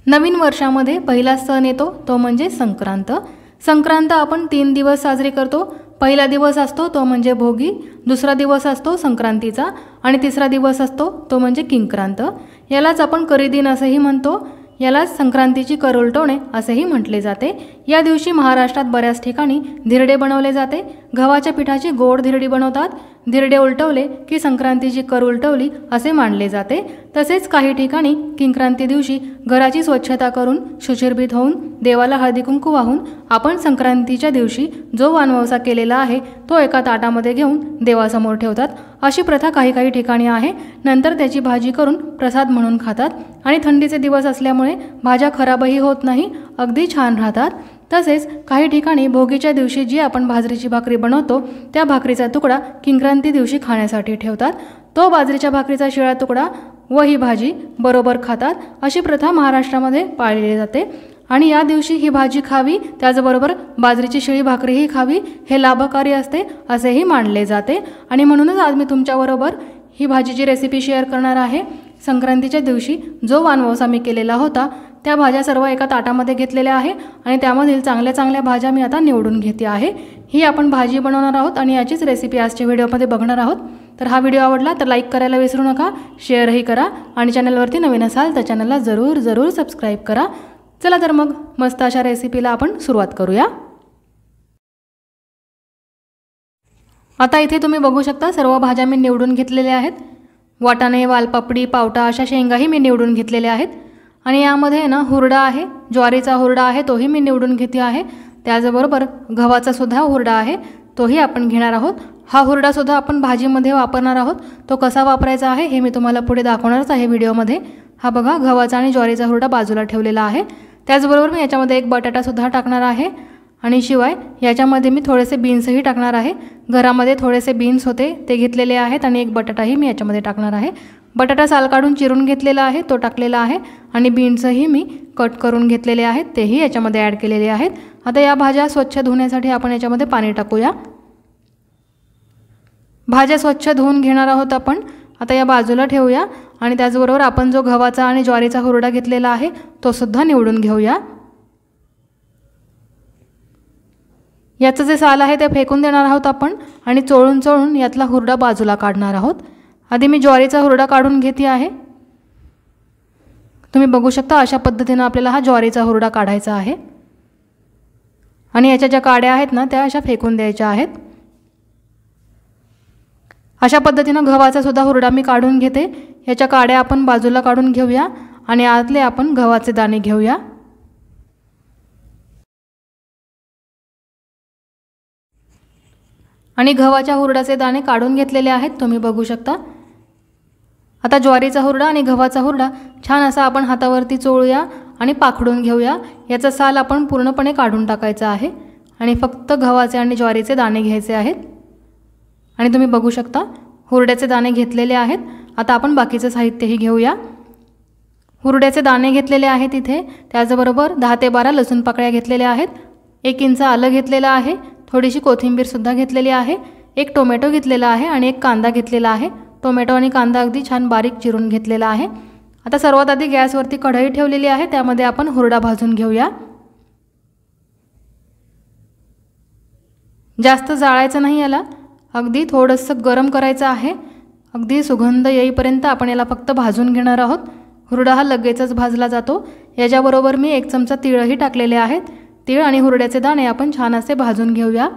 नवीन वर्षामध्ये पहिला सण येतो तो म्हणजे संक्रांत। संक्रांत आपण 3 दिवस साजरी करतो। पहिला दिवस असतो तो म्हणजे भोगी, दुसरा दिवस असतो संक्रांतीचा आणि तिसरा दिवस असतो तो म्हणजे किंक्रांत। यालाच आपण करीदिन असेही म्हणतो। यालाच संक्रांतीची कर उलटवणे असेही म्हटले जाते। या दिवशी महाराष्ट्रात बऱ्याच ठिकाणी धिरडे बनवले जाते। गव्हाच्या पिठाची गोड धिरडी बनवतात। धिरडे उलटवले की संक्रांतीची कर उलटवली असे मानले जाते। तसेच काही ठिकाणी किंक्रांती दिवशी घराची स्वच्छता करून शुचिर्भूत होऊन देवाला हळदी कुंकू वाहून आपण संक्रांतीच्या दिवशी जो वानवसा केलेला आहे तो एका ताटामध्ये घेऊन देवासमोर ठेवतात। अशी प्रथा काही ठिकाणी आहे। नंतर त्याची भाजी करून प्रसाद म्हणून खातात आणि थंडीचे दिवस असल्यामुळे भाज्या खराबही होत नाही, अगदी छान राहतात। तसेच काही ठिकाणी भोगीच्या दिवशी जी आपण बाजरीची भाकरी बनवतो त्या भाकरीचा तुकडा किंक्रांती दिवशी खाण्यासाठी ठेवतात। तो बाजरीच्या भाकरीचा शिळा तुकडा व ही भाजी बरोबर खातात। अशी प्रथा महाराष्ट्रामध्ये पाळली जाते आणि या दिवशी ही भाजी खावी, त्याचबरोबर बाजरीची शिळी भाकरीही खावी, हे लाभकारी असते असेही मानले जाते। आणि म्हणूनच आज मी तुमच्याबरोबर ही भाजीची रेसिपी शेअर करणार आहे। संक्रांतीच्या दिवशी जो वानवसा मी केलेला होता त्या भाज्या सर्व एका ताटामध्ये घेतलेल्या आहे आणि त्यामधील चांगल्या भाज्या मी आता निवडून घेते आहे। ही आपण भाजी बनवणार आहोत आणि याचीच रेसिपी आजच्या व्हिडिओमध्ये बघणार आहोत। तर हा व्हिडिओ आवडला तर लाईक करायला विसरू नका, शेअरही करा आणि चॅनलवरती नवीन असाल तर चॅनलला जरूर सबस्क्राईब करा। चला तर मग मस्त अशा रेसिपीला आपण सुरुवात करूया। आता इथे तुम्ही बघू शकता सर्व भाज्या मी निवडून घेतलेल्या आहेत। वाटाणे, वालपापडी, पावटा अशा शेंगाही मी निवडून घेतलेल्या आहेत आणि यामध्ये ना हुरडा आहे, ज्वारीचा हुरडा आहे तोही मी निवडून घेते आहे। त्याचबरोबर गव्हाचा सुद्धा हुरडा आहे तोही आपण घेणार आहोत। हा हुरडा सुद्धा आपण भाजीमध्ये वापरणार आहोत। तो कसा वापरायचा आहे हे मी तुम्हाला पुढे दाखवणारच आहे व्हिडिओमध्ये। हा बघा गव्हाचा आणि ज्वारीचा हुरडा बाजूला ठेवलेला आहे। त्याचबरोबर मी याच्यामध्ये एक बटाटा सुद्धा टाकणार आहे आणि शिवाय याच्यामध्ये मी थोडेसे बीन्सही टाकणार आहे। घरामध्ये थोडेसे बीन्स होते ते घेतलेले आहेत आणि एक बटाटाही मी याच्यामध्ये टाकणार आहे। बटाटा साल काढून चिरून घेतलेला आहे तो टाकलेला आहे आणि बीन्सही मी कट करून घेतलेले आहेत तेही याच्यामध्ये ॲड केलेले आहेत। आता या भाज्या स्वच्छ धुण्यासाठी आपण याच्यामध्ये पाणी टाकूया। भाज्या स्वच्छ धुवून घेणार आहोत आपण। आता या बाजूला ठेवूया आणि त्याचबरोबर आपण जो गव्हाचा आणि ज्वारीचा हुरडा घेतलेला आहे तो सुद्धा निवडून घेऊया। याचं जे साल आहे ते फेकून देणार आहोत आपण आणि चोळून यातला हुरडा बाजूला काढणार आहोत। आधी मी ज्वारीचा हुरडा काढून घेते आहे। तुम्ही बघू शकता अशा पद्धतीने आपल्याला हा ज्वारीचा हुरडा काढायचा आहे आणि याच्या ज्या काड्या आहेत ना त्या अशा फेकून द्यायच्या आहेत। अशा पद्धतीने गव्हाचा सुद्धा हुरडा मी काढून घेते। याच्या काड्या आपण बाजूला काढून घेऊया आणि आतले आपण गव्हाचे दाणे घेऊया। आणि गव्हाच्या हुरड्याचे दाणे काढून घेतलेले आहेत तुम्ही बघू शकता। आता ज्वारीचा हुरडा आणि गव्हाचा हुरडा छान असा आपण हातावरती चोळूया आणि पाखडून घेऊया। याचा साल आपण पूर्णपणे काढून टाकायचा आहे आणि फक्त गव्हाचे आणि ज्वारीचे दाणे घ्यायचे आहेत। आणि तुम्ही बघू शकता हुरड्याचे दाणे घेतलेले आहेत। आता आपण बाकीचे साहित्यही घेऊया। हुरड्याचे दाणे घेतलेले आहेत इथे, त्याचबरोबर 10 ते 12 लसूण पाकळ्या घेतलेल्या आहेत, 1 इंच आलं घेतलेलं आहे, थोडीशी कोथिंबीर सुद्धा घेतलेली आहे, एक टोमॅटो घेतलेला आहे आणि एक कांदा घेतलेला आहे। टोमॅटो आणि कांदा अगदी छान बारीक चिरून घेतलेला आहे। आता सर्वात आधी गॅसवरती कढई ठेवलेली आहे त्यामध्ये आपण हुरडा भाजून घेऊया। जास्त जाळायचं नाही याला, अगदी थोडंसं गरम करायचं आहे। अगदी सुगंध येईपर्यंत आपण याला फक्त भाजून घेणार आहोत। हुरडा हा लगेचच भाजला जातो। याच्याबरोबर मी 1 चमचा तीळही टाकलेले आहेत। तीळ आणि हुरड्याचे दाणे आपण छान असे भाजून घेऊया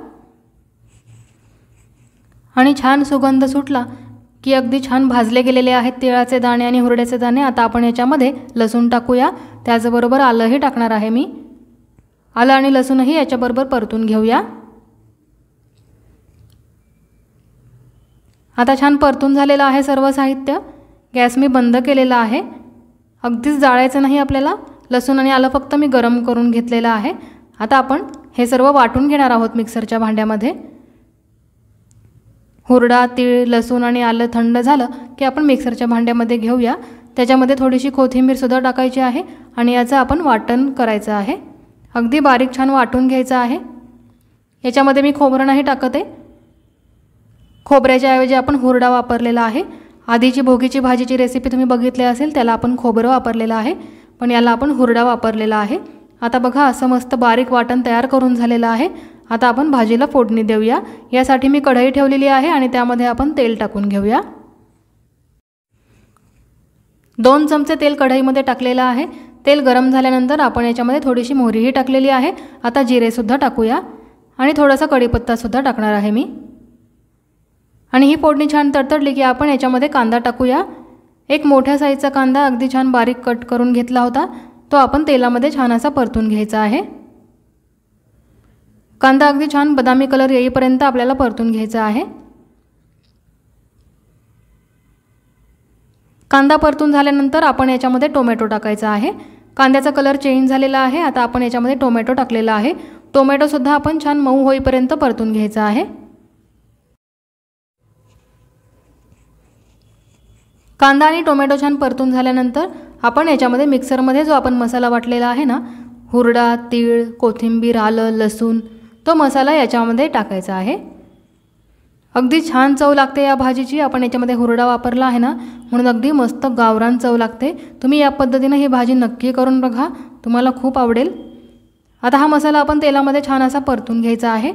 आणि छान सुगंध सुटला की अगदी छान भाजले गेलेले आहेत तिळाचे दाणे आणि हुरड्याचे दाणे। आता आपण याच्यामध्ये लसूण टाकूया, त्याचबरोबर आलंही टाकणार आहे मी। आलं आणि लसूणही याच्याबरोबर परतून घेऊया। आता छान परतून झालेलं आहे सर्व साहित्य। गॅस मी बंद केलेला आहे। अगदीच जाळायचं नाही आपल्याला। लसूण आणि आलं फक्त मी गरम करून घेतलेलं आहे। आता आपण हे सर्व वाटून घेणार आहोत मिक्सरच्या भांड्यामध्ये। हुरडा, तीळ, लसूण आणि आलं थंड झालं की आपण मिक्सरच्या भांड्यामध्ये घेऊया। त्याच्यामध्ये थोडीशी कोथिंबीर सुद्धा टाकायची आहे आणि याचं आपण वाटण करायचं आहे। अगदी बारीक छान वाटून घ्यायचं आहे। याच्यामध्ये मी खोबरं नाही टाकत आहे। खोबऱ्याच्या ऐवजी आपण हुरडा वापरलेला आहे। आधीची भोगीची भाजीची रेसिपी तुम्ही बघितली असेल त्याला आपण खोबरं वापरलेलं आहे, पण याला आपण हुरडा वापरलेला आहे। आता बघा असं मस्त बारीक वाटण तयार करून झालेलं आहे। आता आपण भाजीला फोडणी देऊया। यासाठी मी कढई ठेवलेली आहे आणि त्यामध्ये आपण तेल टाकून घेऊया। 2 चमचे तेल कढईमध्ये टाकलेलं आहे। तेल गरम झाल्यानंतर आपण याच्यामध्ये थोडीशी मोहरीही टाकलेली आहे। आता जिरे सुद्धा टाकूया आणि थोडासा कढीपत्ता सुद्धा टाकणार आहे मी। आणि ही फोडणी छान तडतडली की आपण याच्यामध्ये कांदा टाकूया। एक मोठ्या साईजचा कांदा अगदी छान बारीक कट करून घेतला होता, तो आपण तेलामध्ये छान असा परतून घ्यायचा आहे। कांदा अगदी छान बदामी कलर येईपर्यंत आपल्याला परतून घ्यायचा आहे। कांदा परतून झाल्यानंतर आपण याच्यामध्ये टोमॅटो टाकायचा आहे। कांद्याचा कलर चेंज झालेला आहे। आता आपण याच्यामध्ये टोमॅटो टाकलेला आहे। टोमॅटो सुद्धा आपण छान मऊ होईपर्यंत परतून घ्यायचा आहे। कांदा आणि टोमॅटो छान परतून झाल्यानंतर आपण याच्यामध्ये मिक्सरमध्ये जो आपण मसाला वाटलेला आहे ना, हुरडा, तीळ, कोथिंबीर, आलं, लसूण, तो मसाला याच्यामध्ये टाकायचा आहे। अगदी छान चव लागते या भाजीची। आपण याच्यामध्ये हुरडा वापरला आहे ना, म्हणून अगदी मस्त गावरान चव लागते। तुम्ही या पद्धतीने ही भाजी नक्की करून बघा, तुम्हाला खूप आवडेल। आता हा मसाला आपण तेलामध्ये छान असा परतून घ्यायचा आहे।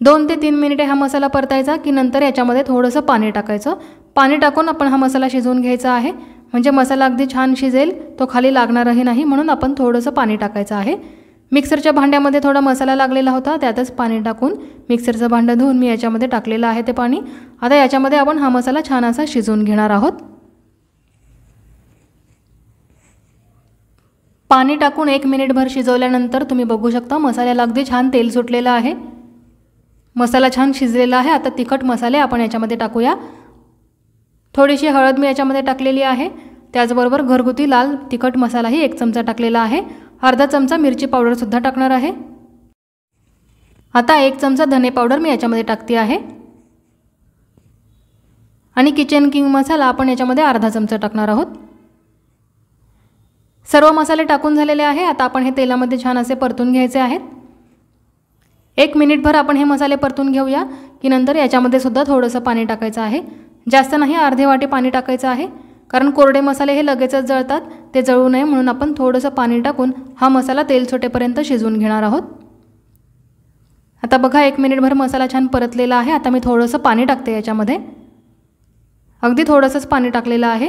2 ते 3 मिनिटे हा मसाला परतायचा की नंतर याच्यामध्ये थोडंसं पाणी टाकायचं। पाणी टाकून आपण हा मसाला शिजवून घ्यायचा आहे, म्हणजे मसाला अगदी छान शिजेल, तो खाली लागणारही नाही, म्हणून आपण थोडंसं पाणी टाकायचं आहे। मिक्सरच्या भांड्यामध्ये थोडा मसाला लागलेला होता, त्यातच पाणी टाकून मिक्सरचं भांडं धुवून मी याच्यामध्ये टाकलेलं आहे ते पाणी। आता याच्यामध्ये आपण हा मसाला छान असा शिजवून घेणार आहोत। पाणी टाकून 1 मिनिटभर शिजवल्यानंतर तुम्ही बघू शकता मसाल्याला अगदी छान तेल सुटलेलं आहे। मसाला छान शिजलेला आहे। आता तिखट मसाले आपण याच्यामध्ये टाकूया। थोडीशी हळद मी याच्यामध्ये टाकलेली आहे, त्याचबरोबर घरगुती लाल तिखट मसालाही 1 चमचा टाकलेला आहे। अर्धा चमचा मिरची पावडर सुद्धा टाकणार आहे। आता 1 चमचा धने पावडर मी याच्यामध्ये टाकते आहे आणि किचन किंग मसाला आपण याच्यामध्ये अर्धा चमचा टाकणार आहोत। सर्व मसाले टाकून झालेले आहे। आता आपण हे तेलामध्ये छान असे परतून घ्यायचे आहेत। 1 मिनिटभर आपण हे मसाले परतून घेऊया की नंतर याच्यामध्ये सुद्धा थोडंसं पाणी टाकायचं आहे। जास्त नाही, अर्धे वाटी पाणी टाकायचं आहे, कारण कोरडे मसाले हे लगेचच जळतात, ते जळू नये म्हणून आपण थोडंसं पाणी टाकून हा मसाला तेल सुटेपर्यंत शिजवून घेणार आहोत। आता बघा 1 मिनिटभर मसाला छान परतलेला आहे। आता मी थोडंसं पाणी टाकते याच्यामध्ये, अगदी थोडंसंच पाणी टाकलेलं आहे।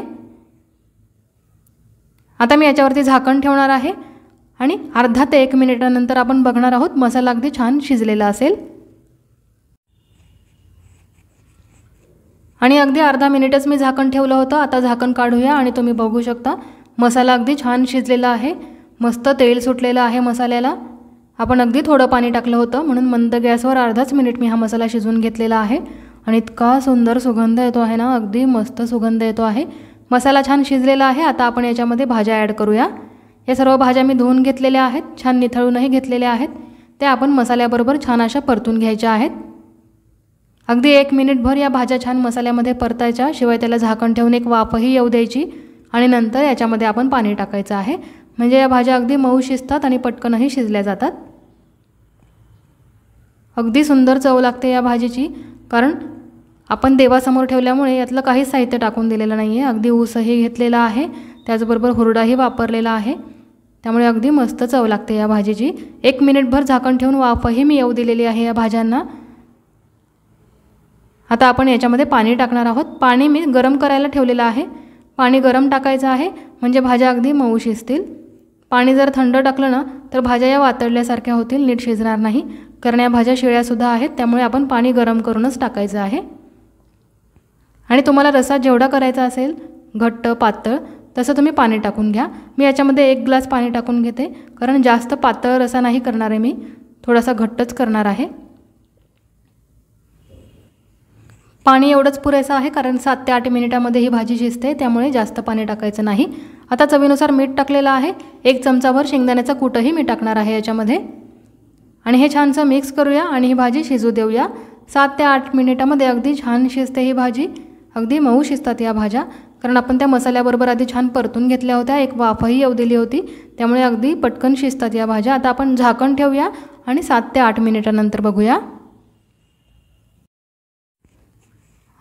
आता मी याच्यावरती झाकण ठेवणार आहे आणि अर्धा ते 1 मिनिटानंतर आपण बघणार आहोत मसाला अगदी छान शिजलेला असेल। आणि अगदी अर्धा मिनिटच मी झाकण ठेवलं होतं। आता झाकण काढूया आणि तुम्ही बघू शकता मसाला अगदी छान शिजलेला आहे, मस्त तेल सुटलेलं आहे मसाल्याला। आपण अगदी थोडं पाणी टाकलं होतं, म्हणून मंद गॅसवर अर्धाच मिनिट मी हा मसाला शिजवून घेतलेला आहे आणि इतका सुंदर सुगंध येतो आहे ना, अगदी मस्त सुगंध येतो आहे। मसाला छान शिजलेला आहे। आता आपण याच्यामध्ये भाज्या ॲड करूया। या सर्व भाज्या मी धुवून घेतलेल्या आहेत, छान निथळूनही घेतलेल्या आहेत। त्या आपण मसाल्याबरोबर छान अशा परतून घ्यायच्या आहेत। अगदी 1 मिनिटभर या भाज्या छान मसाल्यामध्ये परतायच्या, शिवाय त्याला झाकण ठेवून एक वाफही येऊ द्यायची आणि नंतर याच्यामध्ये आपण पाणी टाकायचं आहे, म्हणजे या भाज्या अगदी मऊ शिजतात आणि पटकनही शिजल्या जातात। अगदी सुंदर चव लागते या भाजीची, कारण आपण देवासमोर ठेवल्यामुळे यातलं काहीच साहित्य टाकून दिलेलं नाही आहे। अगदी ऊसही घेतलेला आहे, त्याचबरोबर हुरडाही वापरलेला आहे, त्यामुळे अगदी मस्त चव लागते या भाजीची। 1 मिनिटभर झाकण ठेवून वाफही मी येऊ दिलेली आहे या भाज्यांना। आता आपण याच्यामध्ये पाणी टाकणार आहोत। पाणी मी गरम करायला ठेवलेलं आहे, पाणी गरम टाकायचं आहे, म्हणजे भाज्या अगदी मऊ शिजतील। पाणी जर थंड टाकलं ना तर भाज्या या वातडल्यासारख्या होतील, नीट शिजणार नाही, कारण या भाज्या शिळ्यासुद्धा आहेत, त्यामुळे आपण पाणी गरम करूनच टाकायचं आहे। आणि तुम्हाला रस्सा जेवढा करायचा असेल, घट्ट पातळ, तसं तुम्ही पाणी टाकून घ्या। मी याच्यामध्ये 1 ग्लास पाणी टाकून घेते, कारण जास्त पातळ रस्सा नाही करणार आहे मी, थोडासा घट्टच करणार आहे। पाणी एवढंच पुरेसं आहे, कारण 7 ते 8 मिनिटांमध्ये ही भाजी शिजते, त्यामुळे जास्त पाणी टाकायचं नाही। आता चवीनुसार मीठ टाकलेलं आहे, 1 चमचाभर शेंगदाण्याचा कूटही मी टाकणार आहे याच्यामध्ये आणि हे छानसं मिक्स करूया आणि ही भाजी शिजू देऊया। 7 ते 8 मिनिटांमध्ये अगदी छान शिजते ही भाजी, अगदी मऊ शिजतात या भाज्या, कारण आपण त्या मसाल्याबरोबर आधी छान परतून घेतल्या होत्या, एक वाफही येऊ दिली होती, त्यामुळे अगदी पटकन शिजतात या भाज्या। आता आपण झाकण ठेवूया आणि 7 ते 8 मिनिटांनंतर बघूया।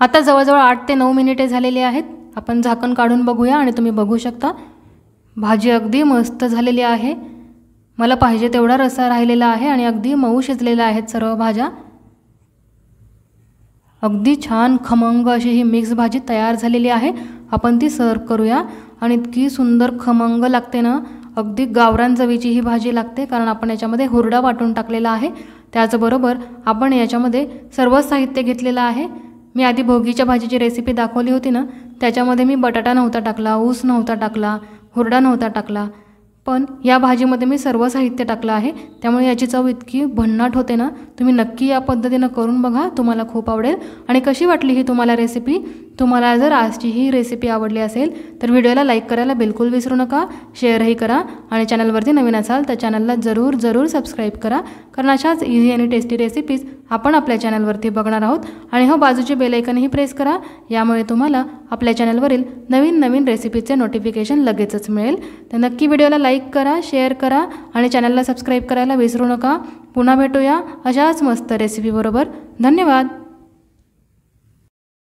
आता जवळजवळ 8 ते 9 मिनिटे झालेली आहेत आपण झाकण काढून बघूया आणि तुम्ही बघू शकता भाजी अगदी मस्त झालेली आहे। मला पाहिजे तेवढा रस्सा राहिलेला आहे आणि अगदी मऊ शिजलेल्या आहेत सर्व भाज्या। अगदी छान खमंग अशी ही मिक्स भाजी तयार झालेली आहे। आपण ती सर्व करूया आणि इतकी सुंदर खमंग लागते ना, अगदी गावरान चवीची ही भाजी लागते, कारण आपण याच्यामध्ये हुरडा वाटून टाकलेला आहे। त्याचबरोबर आपण याच्यामध्ये सर्व साहित्य घेतलेलं आहे। मी आधी भोगीच्या भाजीची रेसिपी दाखवली होती ना, त्याच्यामध्ये मी बटाटा नव्हता टाकला, ऊस नव्हता टाकला, हुरडा नव्हता टाकला, पण या भाजीमध्ये मी सर्व साहित्य टाकलं आहे। त्यामुळे याची चव इतकी भन्नाट होते ना, तुम्ही नक्की या पद्धतीने करून बघा, तुम्हाला खूप आवडेल। आणि कशी वाटली ही तुम्हाला रेसिपी? तुम्हाला जर आजची ही रेसिपी आवडली असेल तर व्हिडिओला लाईक करायला बिलकुल विसरू नका, शेअरही करा आणि चॅनलवरती नवीन असाल तर चॅनलला जरूर सबस्क्राईब करा, कारण अशाच इझी आणि टेस्टी रेसिपीज आपण आपल्या चॅनलवरती बघणार आहोत। आणि हो बाजूचे बेल आयकनही प्रेस करा, यामुळे तुम्हाला आपल्या चॅनलवरील नवीन रेसिपीचे नोटिफिकेशन लगेचच मिळेल। तर नक्की व्हिडिओला लाईक करा, शेअर करा आणि चॅनलला सबस्क्राईब करायला विसरू नका। पुन्हा भेटूया अशाच मस्त रेसिपी बरोबर। धन्यवाद।